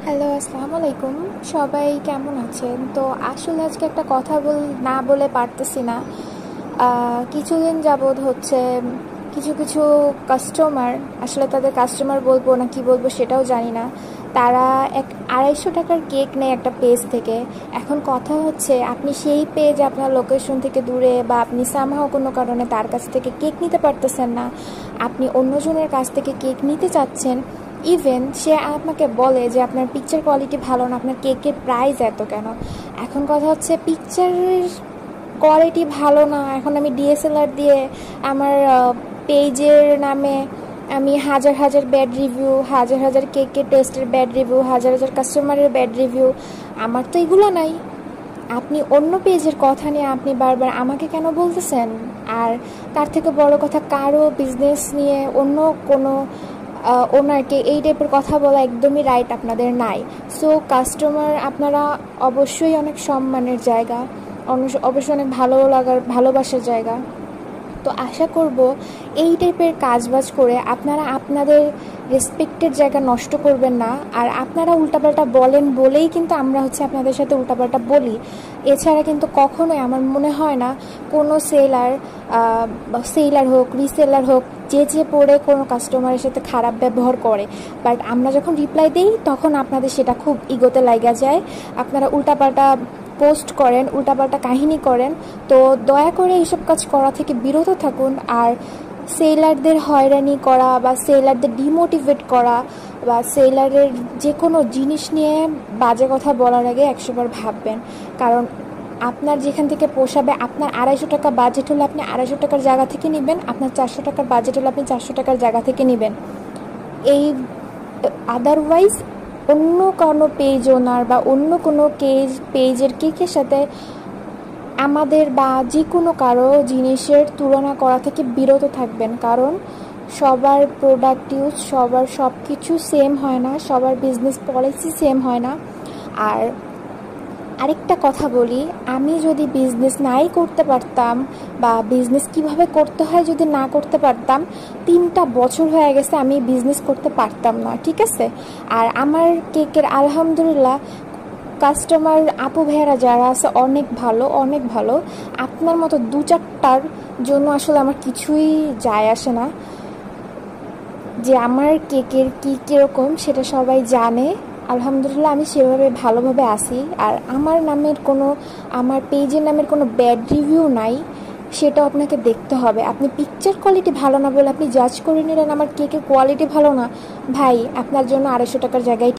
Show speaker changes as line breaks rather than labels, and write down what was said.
Hello, আসসালামু আলাইকুম। সবাই কেমন আছেন? তো আসলে আজকে একটা কথা না বলে পারতেছি না। কিছুদিন যাবৎ হচ্ছে কিছু কিছু কাস্টমার, আসলে তাদের কাস্টমার বলবো না কি বলবো সেটাও জানি না, তারা 250 টাকার কেক নেয় একটা পেজ থেকে। এখন কথা হচ্ছে, আপনি সেই পেজ আপনার লোকেশন থেকে দূরে, বা আপনি সামহাও কোনো কারণে তার কাছ থেকে কেক নিতে পারতেছেন না, আপনি অন্যজনের কাছ থেকে কেক নিতে চাচ্ছেন। ইভেন সে আপনাকে বলে যে আপনার পিকচার কোয়ালিটি ভালো না, আপনার কেকের প্রাইস এত কেন। এখন কথা হচ্ছে, পিকচারের কোয়ালিটি ভালো না, এখন আমি ডিএসএলআর দিয়ে আমার পেজের নামে আমি হাজার হাজার ব্যাড রিভিউ, হাজার হাজার কেকের টেস্টের ব্যাড রিভিউ, হাজার হাজার কাস্টমারের ব্যাড রিভিউ, আমার তো এগুলো নাই। আপনি অন্য পেজের কথা নিয়ে আপনি বারবার আমাকে কেন বলতেছেন? আর তার থেকে বড় কথা, কারো বিজনেস নিয়ে অন্য কোনো ওনারকে এই টাইপের কথা বলা একদমই রাইট আপনাদের নাই। সো কাস্টমার আপনারা অবশ্যই অনেক সম্মানের জায়গা, অবশ্যই অনেক ভালো লাগার ভালোবাসার জায়গা। তো আশা করব এই টাইপের কাজবাজ করে আপনারা আপনাদের রেসপেক্টের জায়গা নষ্ট করবেন না। আর আপনারা উল্টাপাল্টা বলেন বলেই কিন্তু আমরা হচ্ছে আপনাদের সাথে উল্টাপাল্টা বলি। এছাড়া কিন্তু কখনোই আমার মনে হয় না কোনো সেলার হোক, রিসেলার হোক, যে পড়ে কোনো কাস্টমারের সাথে খারাপ ব্যবহার করে, বাট আমরা যখন রিপ্লাই দিই তখন আপনাদের সেটা খুব ইগোতে লাগা যায়। আপনারা উল্টাপাল্টা পোস্ট করেন, উল্টাপাল্টা কাহিনী করেন। তো দয়া করে এইসব কাজ করা থেকে বিরত থাকুন। আর সেলারদের হয়রানি করা বা সেলারদের ডিমোটিভেট করা বা সেলারের যে কোনো জিনিস নিয়ে বাজে কথা বলার আগে 100বার ভাববেন। কারণ আপনার যেখান থেকে পোষাবে, আপনার 250 টাকা বাজেট হলে আপনি 250 টাকার জায়গা থেকে নেবেন, আপনার 400 টাকার বাজেট হলে আপনি 400 টাকার জায়গা থেকে নেবেন। এই আদারওয়াইজ অন্য কোনো পেজ ওনার বা অন্য কোনো পেজের কেকের সাথে আমাদের বা যে কোনো কারো জিনিসের তুলনা করা থেকে বিরত থাকবেন। কারণ সবার প্রোডাক্ট ইউজ, সবার সব কিছু সেম হয় না, সবার বিজনেস পলিসি সেম হয় না। আর আরেকটা কথা বলি, আমি যদি বিজনেস নাই করতে পারতাম বা বিজনেস কিভাবে করতে হয় যদি না করতে পারতাম, 3টা বছর হয়ে গেছে আমি বিজনেস করতে পারতাম না, ঠিক আছে? আর আমার কেকের আলহামদুলিল্লাহ কাস্টমার আপু ভাইয়ারা যারা আছে অনেক ভালো, অনেক ভালো। আপনার মতো 2-4টার জন্য আসলে আমার কিছুই যায় আসে না। যে আমার কেকের কী কীরকম সেটা সবাই জানে। আলহামদুলিল্লাহ আমি সেভাবে ভালোভাবে আসি। আর আমার পেজের নামের কোনো ব্যাড রিভিউ নাই, সেটাও আপনাকে দেখতে হবে। আপনি পিকচার কোয়ালিটি ভালো না বলে আপনি জাজ করে নিলেন আমার কেকের কোয়ালিটি ভালো না। ভাই, আপনার জন্য 250 টাকার জায়গায়